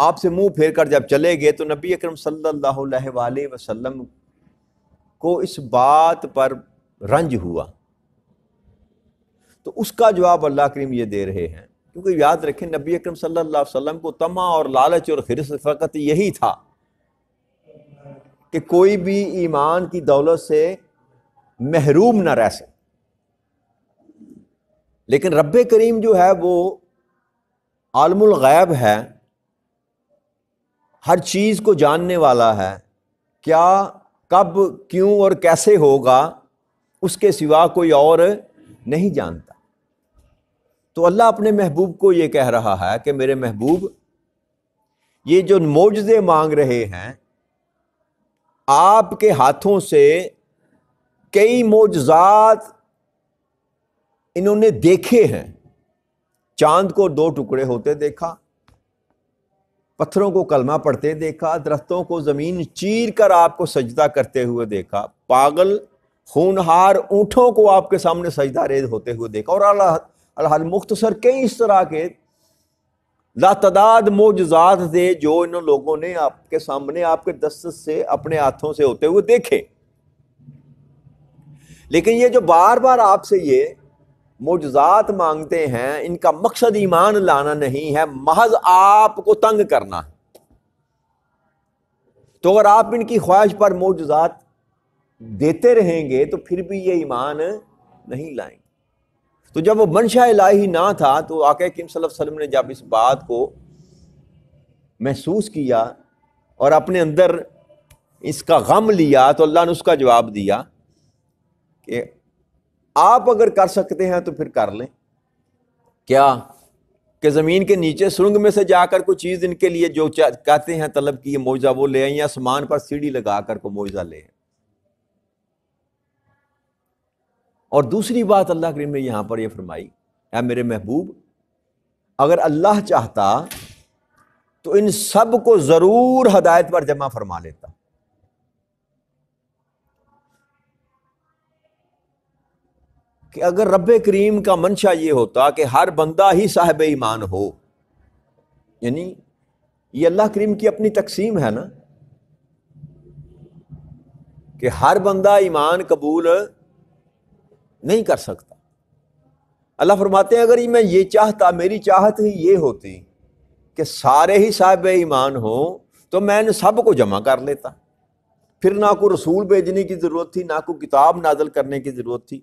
آپ سے منہ پھیر کر جب چلے گئے تو نبی اکرم صلی اللہ علیہ وآلہ وسلم کو اس بات پر رنج ہوا. تو اس کا جواب اللہ کریم یہ دے رہے ہیں، کیونکہ یاد رکھیں نبی اکرم صلی اللہ علیہ وسلم کو طمع اور لالچ اور حرص فقط یہی تھا کہ کوئی بھی ایمان کی دولت سے محروم نہ رہ سکے. لیکن رب کریم جو ہے وہ عالم الغیب ہے، ہر چیز کو جاننے والا ہے، کیا کب کیوں اور کیسے ہوگا اس کے سوا کوئی اور نہیں جانتا. تو اللہ اپنے محبوب کو یہ کہہ رہا ہے کہ میرے محبوب یہ جو معجزے مانگ رہے ہیں، آپ کے ہاتھوں سے کئی معجزات انہوں نے دیکھے ہیں. چاند کو 2 ٹکڑے ہوتے دیکھا، پتھروں کو کلمہ پڑھتے دیکھا، درختوں کو زمین چیر کر آپ کو سجدہ کرتے ہوئے دیکھا، پاگل خونہار اونٹوں کو آپ کے سامنے سجدہ ریز ہوتے ہوئے دیکھا، اور الحال مختصر کئی اس طرح کے لاتعداد معجزات تھے جو ان لوگوں نے آپ کے سامنے آپ کے دست سے اپنے ہاتھوں سے ہوتے ہوئے دیکھے. لیکن یہ جو بار بار آپ سے یہ معجزات مانگتے ہیں، ان کا مقصد ایمان لانا نہیں ہے، محض آپ کو تنگ کرنا ہے. تو اگر آپ ان کی خواہش پر معجزات دیتے رہیں گے تو پھر بھی یہ ایمان نہیں لائیں گے. تو جب وہ منشا الہی نہ تھا تو آقا کریم صلی اللہ علیہ وسلم نے جب اس بات کو محسوس کیا اور اپنے اندر اس کا غم لیا تو اللہ نے اس کا جواب دیا کہ آپ اگر کر سکتے ہیں تو پھر کر لیں. کیا کہ زمین کے نیچے سرنگ میں سے جا کر کوئی چیز ان کے لیے جو کہتے ہیں طلب کی معجزہ وہ لے آئیں، یا آسمان پر سیڑھی لگا کر کوئی معجزہ لے آئیں. اور دوسری بات اللہ کریم نے یہاں پر یہ فرمائی، اے میرے محبوب اگر اللہ چاہتا تو ان سب کو ضرور ہدایت پر جمع فرما لیتا. کہ اگر رب کریم کا منشا یہ ہوتا کہ ہر بندہ ہی صاحب ایمان ہو، یعنی یہ اللہ کریم کی اپنی تقسیم ہے نا کہ ہر بندہ ایمان قبول نہیں کر سکتا. اللہ فرماتے ہیں اگر میں یہ چاہتا، میری چاہت ہی یہ ہوتی کہ سارے ہی صاحب ایمان ہوں تو میں نے سب کو جمع کر لیتا. پھر نہ کوئی رسول بھیجنے کی ضرورت تھی، نہ کوئی کتاب نازل کرنے کی ضرورت تھی،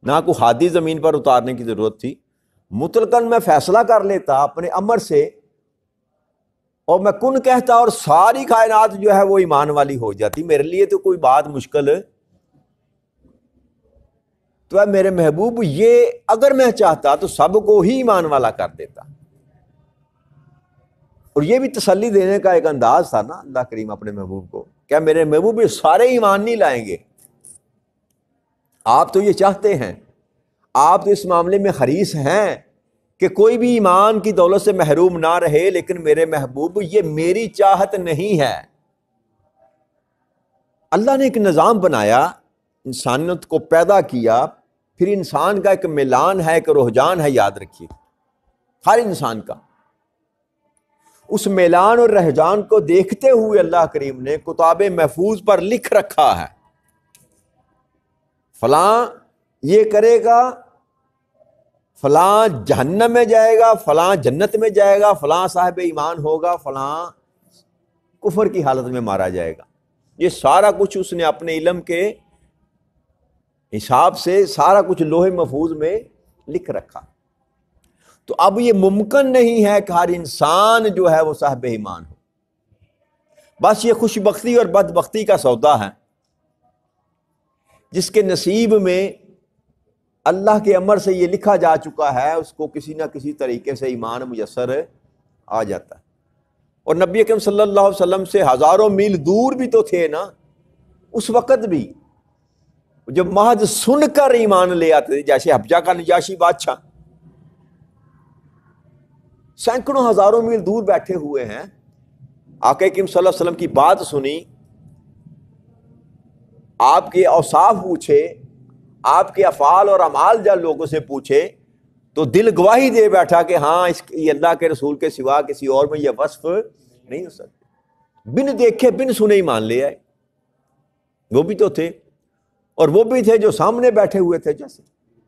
نہ کوئی ہادی زمین پر اتارنے کی ضرورت تھی. مطلقاً میں فیصلہ کر لیتا اپنے امر سے، اور میں کن کہتا اور ساری کائنات جو ہے وہ ایمان والی ہو جاتی. میرے لیے تو کوئی بات مشکل. تو اے میرے محبوب یہ اگر میں چاہتا تو سب کو ہی ایمان والا کر دیتا. اور یہ بھی تسلی دینے کا ایک انداز تھا نا اللہ کریم اپنے محبوب کو، کیا میرے محبوب یہ سارے ایمان نہیں لائیں گے؟ آپ تو یہ چاہتے ہیں، آپ تو اس معاملے میں حریص ہیں کہ کوئی بھی ایمان کی دولت سے محروم نہ رہے، لیکن میرے محبوب یہ میری چاہت نہیں ہے. اللہ نے ایک نظام بنایا، انسانیت کو پیدا کیا، پھر انسان کا ایک میلان ہے، ایک رجحان ہے، یاد رکھیے ہر انسان کا. اس میلان اور رجحان کو دیکھتے ہوئے اللہ کریم نے کتاب محفوظ پر لکھ رکھا ہے فلاں یہ کرے گا، فلاں جہنم میں جائے گا، فلاں جنت میں جائے گا، فلاں صاحب ایمان ہوگا، فلاں کفر کی حالت میں مارا جائے گا. یہ سارا کچھ اس نے اپنے علم کے حساب سے سارا کچھ لوح محفوظ میں لکھ رکھا. تو اب یہ ممکن نہیں ہے کہ ہر انسان جو ہے وہ صاحب ایمان ہو. بس یہ خوش بختی اور بدبختی کا سودا ہے. جس کے نصیب میں اللہ کے امر سے یہ لکھا جا چکا ہے اس کو کسی نہ کسی طریقے سے ایمان میسر آ جاتا ہے. اور نبی اکرم صلی اللہ علیہ وسلم سے ہزاروں میل دور بھی تو تھے نا اس وقت بھی، جب محض سن کر ایمان لے آتے تھے. جیسے حبشہ کا نجاشی بادشاہ سینکڑوں ہزاروں میل دور بیٹھے ہوئے ہیں، آقا کریم صلی اللہ علیہ وسلم کی بات سنی، آپ کے اوصاف پوچھے، آپ کے افعال اور اعمال جب لوگوں سے پوچھے تو دل گواہی دے بیٹھا کہ ہاں یہ اللہ کے رسول کے سوا کسی اور میں یہ وصف نہیں ہو سکتا، بن دیکھے بن سنے ہی مان لے آئے۔ وہ بھی تو تھے، اور وہ بھی تھے جو سامنے بیٹھے ہوئے تھے، جیسے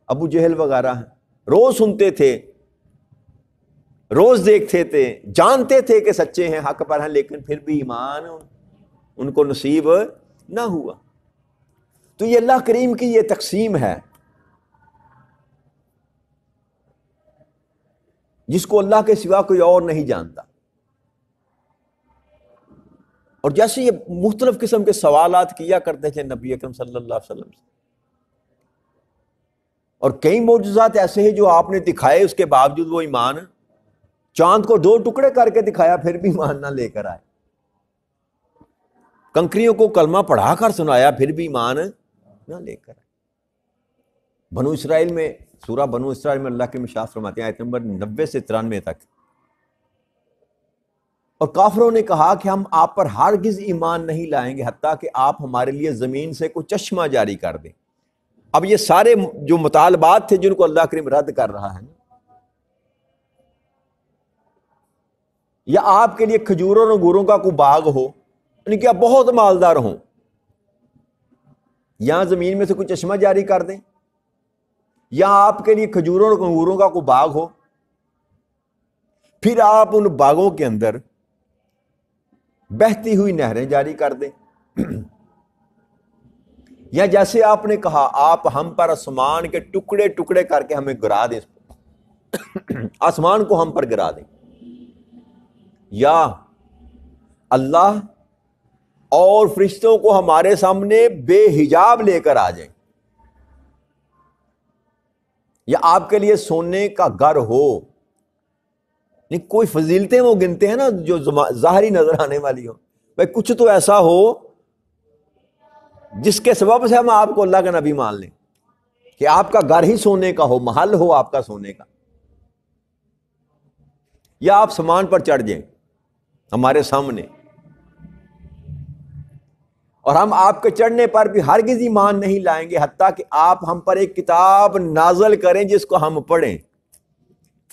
ابو جہل وغیرہ ہیں، روز سنتے تھے، روز دیکھتے تھے، جانتے تھے کہ سچے ہیں، حق پر ہیں، لیکن پھر بھی ایمان ان کو نصیب نہ ہوا۔ تو یہ اللہ کریم کی یہ تقسیم ہے، جس کو اللہ کے سوا کوئی اور نہیں جانتا۔ اور جیسے یہ مختلف قسم کے سوالات کیا کرتے تھے نبی اکرم صلی اللہ علیہ وسلم سے، اور کئی معجزات ایسے ہیں جو آپ نے دکھائے، اس کے باوجود وہ ایمان، چاند کو 2 ٹکڑے کر کے دکھایا پھر بھی ایمان نہ لے کر آئے، کنکریوں کو کلمہ پڑھا کر سنایا پھر بھی ایمان نہ لے کر آئے۔ بنو اسرائیل میں، سورہ بنو اسرائیل میں اللہ کے ارشاد فرماتے ہیں آیت نمبر 90 سے 93 تک، اور کافروں نے کہا کہ ہم آپ پر ہرگز ایمان نہیں لائیں گے حتیٰ کہ آپ ہمارے لیے زمین سے کوئی چشمہ جاری کر دیں۔ اب یہ سارے جو مطالبات تھے جن کو اللہ کریم رد کر رہا ہے، یا آپ کے لیے کھجوروں اور انگوروں کا کوئی باغ ہو، یعنی کہ آپ بہت مالدار ہوں، یا زمین میں سے کوئی چشمہ جاری کر دیں، یا آپ کے لیے کھجوروں اور انگوروں کا کوئی باغ ہو، پھر آپ ان باغوں کے اندر بہتی ہوئی نہریں جاری کر دیں، یا جیسے آپ نے کہا آپ ہم پر آسمان کے ٹکڑے ٹکڑے کر کے ہمیں گرا دیں، آسمان کو ہم پر گرا دیں، یا اللہ اور فرشتوں کو ہمارے سامنے بے حجاب لے کر آ جائیں، یا آپ کے لیے سونے کا گھر ہو۔ نہیں، کوئی فضیلتیں وہ گنتے ہیں نا جو ظاہری نظر آنے والی ہو، بھائی کچھ تو ایسا ہو جس کے سبب سے ہم آپ کو اللہ کا نبی مان لیں، کہ آپ کا گھر ہی سونے کا ہو، محل ہو آپ کا سونے کا، یا آپ سامان پر چڑھ جائیں ہمارے سامنے، اور ہم آپ کے چڑھنے پر بھی ہرگز ایمان نہیں لائیں گے حتیٰ کہ آپ ہم پر ایک کتاب نازل کریں جس کو ہم پڑھیں۔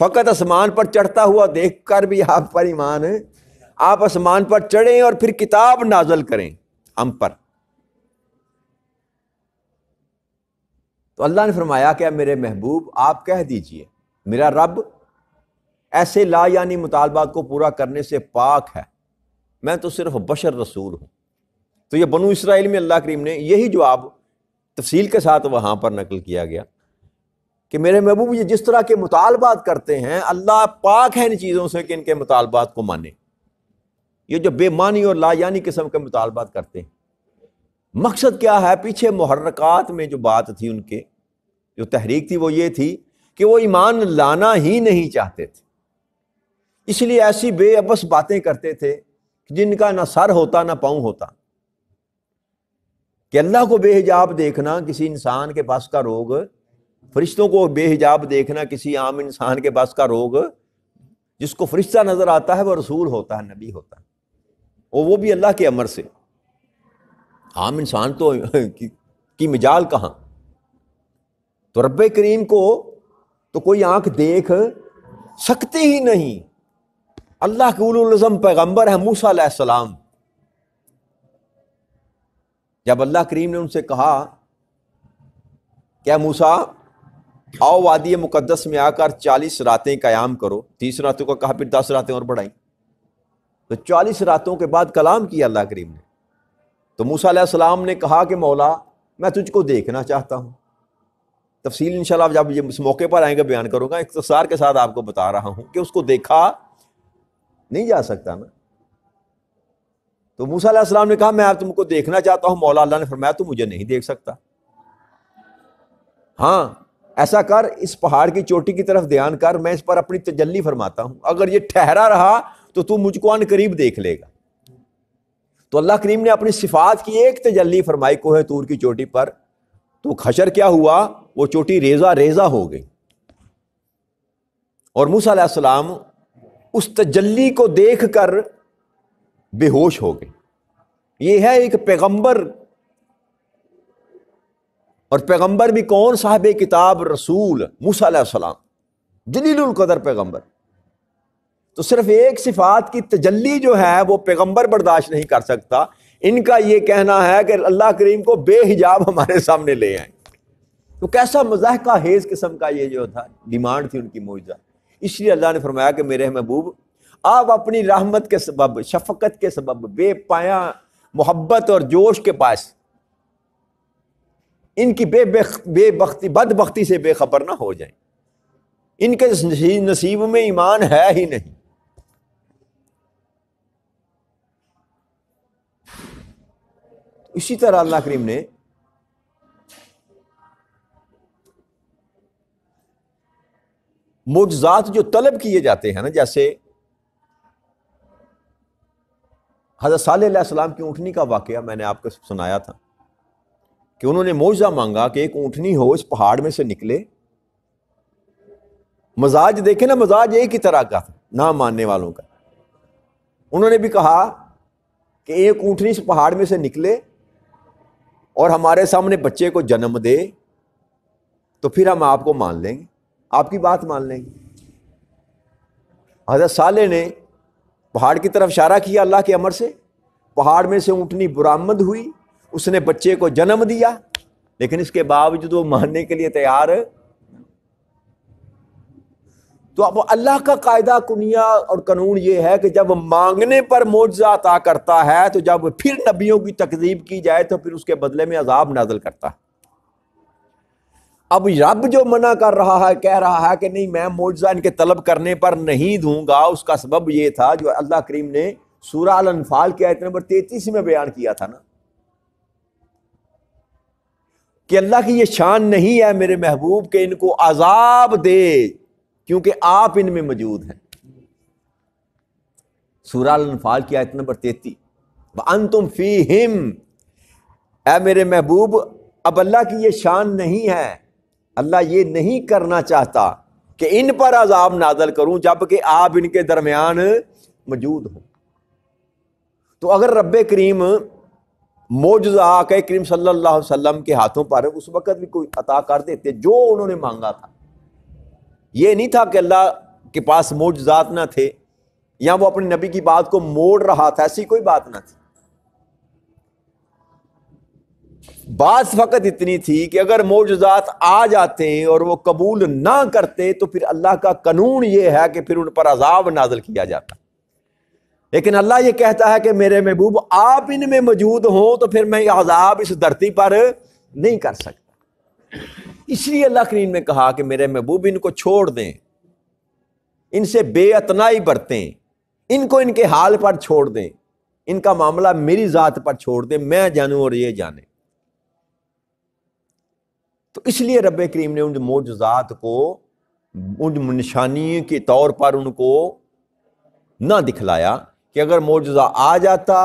فقط آسمان پر چڑھتا ہوا دیکھ کر بھی آپ پر ایمان ہے، آپ آسمان پر چڑھیں اور پھر کتاب نازل کریں ہم پر۔ تو اللہ نے فرمایا کہ میرے محبوب آپ کہہ دیجئے میرا رب ایسے لا یعنی مطالبات کو پورا کرنے سے پاک ہے، میں تو صرف بشر رسول ہوں۔ تو یہ بنو اسرائیل میں اللہ کریم نے یہی جواب تفصیل کے ساتھ وہاں پر نقل کیا گیا کہ میرے محبوب یہ جس طرح کے مطالبات کرتے ہیں، اللہ پاک ہے ان چیزوں سے کہ ان کے مطالبات کو مانے۔ یہ جو بے معنی اور لا یعنی قسم کے مطالبات کرتے ہیں، مقصد کیا ہے؟ پیچھے محرکات میں جو بات تھی، ان کے جو تحریک تھی وہ یہ تھی کہ وہ ایمان لانا ہی نہیں چاہتے تھے، اس لیے ایسی بے ابس باتیں کرتے تھے جن کا نہ سر ہوتا نہ پاؤں ہوتا۔ کہ اللہ کو بے حجاب دیکھنا کسی انسان کے بس کا روگ، فرشتوں کو بے حجاب دیکھنا کسی عام انسان کے بس کا روگ، جس کو فرشتہ نظر آتا ہے وہ رسول ہوتا ہے، نبی ہوتا ہے، اور وہ بھی اللہ کے امر سے۔ عام انسان تو کی مجال کہاں؟ تو رب کریم کو تو کوئی آنکھ دیکھ سکتی ہی نہیں۔ اللہ کے اولو العزم پیغمبر ہے موسیٰ علیہ السلام، جب اللہ کریم نے ان سے کہا کہ موسیٰ آؤ وادی مقدس میں آ کر 40 راتیں قیام کرو، 30 راتوں کا کہا، پھر 10 راتیں اور بڑھائیں، تو 40 راتوں کے بعد کلام کیا اللہ کریم نے۔ تو موسیٰ علیہ السلام نے کہا کہ مولا میں تجھ کو دیکھنا چاہتا ہوں۔ تفصیل انشاءاللہ جب یہ اس موقع پر آئیں گے بیان کروں گا، اختصار کے ساتھ آپ کو بتا رہا ہوں کہ اس کو دیکھا نہیں جا سکتا نا۔ تو موسیٰ علیہ السلام نے کہا میں آپ تم کو دیکھنا چاہتا ہوں۔ مولا اللہ نے فرمایا تو مجھے نہیں دیکھ سکتا، ہاں ایسا کر اس پہاڑ کی چوٹی کی طرف دھیان کر، میں اس پر اپنی تجلی فرماتا ہوں، اگر یہ ٹھہرا رہا تو تو مجھ کو ان قریب دیکھ لے گا۔ تو اللہ کریم نے اپنی صفات کی ایک تجلی فرمائی کوہ طور کی چوٹی پر، تو حشر کیا ہوا؟ وہ چوٹی ریزہ ریزہ ہو گئی، اور موسیٰ علیہ السلام اس تجلی کو دیکھ کر بے ہوش ہو گئے۔ یہ ہے ایک پیغمبر، اور پیغمبر بھی کون؟ صاحب کتاب رسول موسیٰ علیہ السلام۔ جلیل القدر پیغمبر. تو صرف ایک صفات کی تجلی جو ہے وہ پیغمبر برداشت نہیں کر سکتا. ان کا یہ کہنا ہے کہ اللہ کریم کو بے حجاب ہمارے سامنے لے آئیں. تو کیسا مضحکہ خیز قسم کا یہ جو تھا ڈیمانڈ تھی ان کی معجزہ. اس لیے اللہ نے فرمایا کہ میرے محبوب آپ اپنی رحمت کے سبب، شفقت کے سبب، بے پایا محبت اور جوش کے پاس ان کی بدبختی سے بے خبر نہ ہو جائیں. ان کے نصیب میں ایمان ہے ہی نہیں. اسی طرح اللہ کریم نے معجزات جو طلب کیے جاتے ہیں نا، جیسے حضرت صالح علیہ السلام کی اونٹنی کا واقعہ میں نے آپ کو سنایا تھا کہ انہوں نے معجزہ مانگا کہ ایک اونٹنی ہو اس پہاڑ میں سے نکلے. مزاج دیکھیں نا، مزاج ایک ہی طرح کا نہ ماننے والوں کا. انہوں نے بھی کہا کہ ایک اونٹنی اس پہاڑ میں سے نکلے اور ہمارے سامنے بچے کو جنم دے تو پھر ہم آپ کو مان لیں گے، آپ کی بات مان لیں گے. حضرت صالح نے پہاڑ کی طرف اشارہ کیا اللہ کے امر سے، پہاڑ میں سے اونٹنی برآمد ہوئی، اس نے بچے کو جنم دیا، لیکن اس کے باوجود وہ ماننے کے لیے تیار. تو اب اللہ کا قاعدہ کنیا اور قانون یہ ہے کہ جب مانگنے پر معجزہ عطا کرتا ہے تو جب پھر نبیوں کی تکذیب کی جائے تو پھر اس کے بدلے میں عذاب نازل کرتا ہے. اب رب جو منع کر رہا ہے، کہہ رہا ہے کہ نہیں میں معجزہ ان کے طلب کرنے پر نہیں دوں گا، اس کا سبب یہ تھا جو اللہ کریم نے سورہ الانفال کی آیت نمبر 33 میں بیان کیا تھا نا، کہ اللہ کی یہ شان نہیں ہے میرے محبوب کہ ان کو عذاب دے کیونکہ آپ ان میں موجود ہیں. سورہ الانفال کی آیت نمبر 33 وَأَنْتُمْ فِيهِمْ. اے میرے محبوب اب اللہ کی یہ شان نہیں ہے، اللہ یہ نہیں کرنا چاہتا کہ ان پر عذاب نازل کروں جبکہ آپ ان کے درمیان موجود ہوں. تو اگر رب کریم معجزہ آقا کریم صلی اللہ علیہ وسلم کے ہاتھوں پر اس وقت بھی کوئی عطا کر دیتے جو انہوں نے مانگا تھا. یہ نہیں تھا کہ اللہ کے پاس معجزات نہ تھے یا وہ اپنے نبی کی بات کو موڑ رہا تھا، ایسی کوئی بات نہ تھی. بات فقط اتنی تھی کہ اگر معجزات آ جاتے اور وہ قبول نہ کرتے تو پھر اللہ کا قانون یہ ہے کہ پھر ان پر عذاب نازل کیا جاتا. لیکن اللہ یہ کہتا ہے کہ میرے محبوب آپ ان میں موجود ہوں تو پھر میں یہ عذاب اس دھرتی پر نہیں کر سکتا. اس لیے اللہ کریم نے کہا کہ میرے محبوب ان کو چھوڑ دیں، ان سے بے اتنائی برتیں، ان کو ان کے حال پر چھوڑ دیں، ان کا معاملہ میری ذات پر چھوڑ دیں، میں جانوں اور یہ جانے. تو اس لیے رب کریم نے ان معجزات کو ان نشانی کے طور پر ان کو نہ دکھلایا کہ اگر معجزہ آ جاتا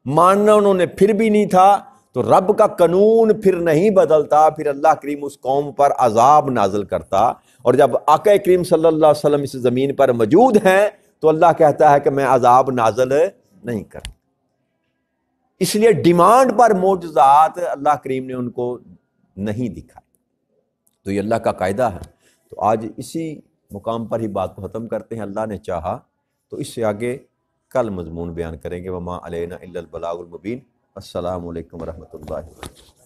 ماننا انہوں نے پھر بھی نہیں تھا تو رب کا قانون پھر نہیں بدلتا، پھر اللہ کریم اس قوم پر عذاب نازل کرتا. اور جب آقا کریم صلی اللہ علیہ وسلم اس زمین پر موجود ہیں تو اللہ کہتا ہے کہ میں عذاب نازل نہیں کرتا. اس لیے ڈیمانڈ پر معجزات اللہ کریم نے ان کو نہیں دکھائے. تو یہ اللہ کا قاعدہ ہے. تو آج اسی مقام پر ہی بات کو ختم کرتے ہیں. اللہ نے چاہا تو اس سے آگے کل مضمون بیان کریں گے. وما علینا الا البلاغ المبین. السلام علیکم ورحمۃ اللہ وبرکاتہ.